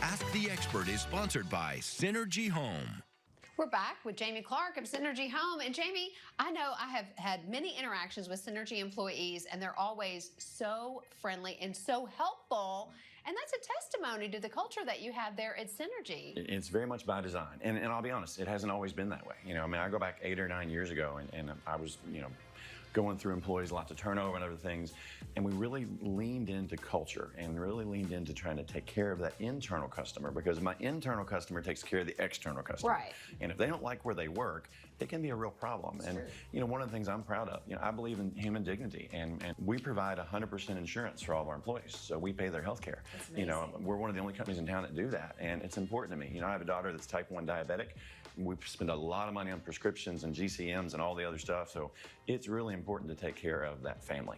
Ask the Expert is sponsored by Synergy Home. We're back with Jamie Clark of Synergy Home. And Jamie, I know I have had many interactions with Synergy employees, and they're always so friendly and so helpful. And that's a testimony to the culture that you have there at Synergy. It's very much by design. And I'll be honest, it hasn't always been that way. I mean, I go back 8 or 9 years ago, and I was, going through employees, lots of turnover and other things. And we really leaned into culture and really leaned into trying to take care of that internal customer, because my internal customer takes care of the external customer. Right. And if they don't like where they work, it can be a real problem. And one of the things I'm proud of, I believe in human dignity, and we provide 100% insurance for all of our employees. So we pay their health care. We're one of the only companies in town that do that. And it's important to me. I have a daughter that's type 1 diabetic. We spend a lot of money on prescriptions and GCMs and all the other stuff. So it's really important to take care of that family,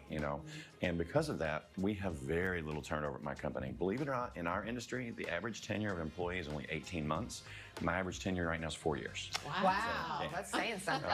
And because of that, we have very little turnover at my company. Believe it or not, in our industry, the average tenure of an employee is only 18 months. My average tenure right now is 4 years. Wow. So, That's saying something.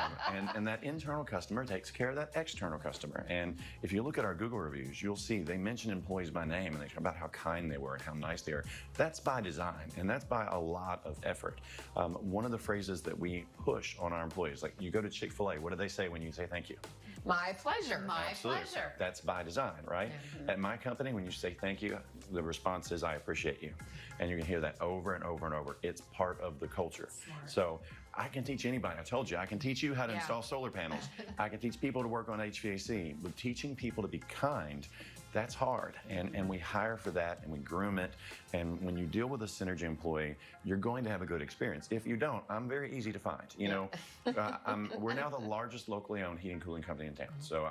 And that internal customer takes care of that external customer. And if you look at our Google reviews, you'll see they mention employees by name, and they talk about how kind they were and how nice they are. That's by design, and that's by a lot of effort. One of the phrases that we push on our employees, like you go to Chick-fil-A, what do they say when you say thank you? My pleasure. My Absolutely. pleasure. That's by design, right? At my company, when you say thank you, the response is I appreciate you. And you can hear that over and over and over. It's part of the culture. Smart. So I can teach anybody. I told you, I can teach you how to install solar panels. I can teach people to work on HVAC. But teaching people to be kind, that's hard. And we hire for that, and we groom it. And when you deal with a Synergy employee, you're going to have a good experience. If you don't, I'm very easy to find. We're now the largest locally owned heating and cooling company in town. So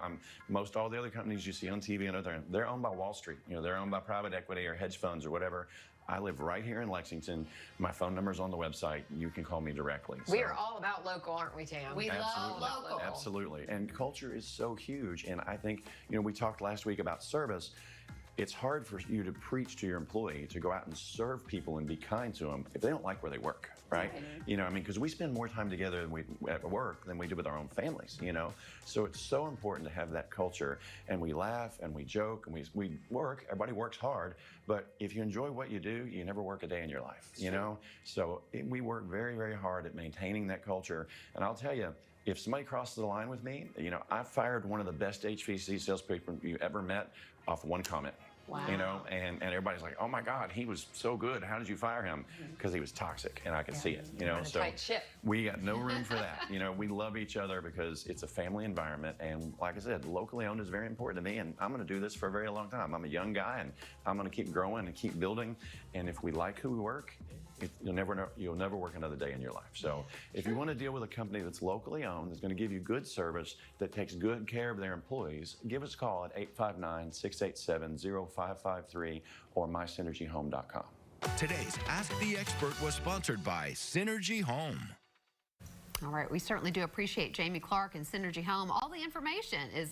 most all the other companies you see on TV and other, they're owned by Wall Street. They're owned by private equity or hedge funds or whatever. I live right here in Lexington. My phone number's on the website. You can call me directly. We are all about local, aren't we, Tam? We love local. Absolutely. And culture is so huge. And I think, we talked last week about service. It's hard for you to preach to your employee to go out and serve people and be kind to them if they don't like where they work, right? Because we spend more time together at work than we do with our own families, So it's so important to have that culture, and we laugh and we joke and we work. Everybody works hard, but if you enjoy what you do, you never work a day in your life, So we work very, very hard at maintaining that culture. And I'll tell you, if somebody crosses the line with me, I fired one of the best HVAC salespeople you ever met off one comment. Wow. And everybody's like, oh my God, he was so good. How did you fire him? Because he was toxic, and I could see it. So tight ship. We got no room for that. We love each other because it's a family environment, and like I said, locally owned is very important to me. And I'm going to do this for a very long time. I'm a young guy, and I'm going to keep growing and keep building. And if we like who we work, you'll never work another day in your life. So if you want to deal with a company that's locally owned, that's going to give you good service, that takes good care of their employees, give us a call at 859-687-0553 or mysynergyhome.com. Today's Ask the Expert was sponsored by Synergy Home. All right, we certainly do appreciate Jamie Clark and Synergy Home. All the information is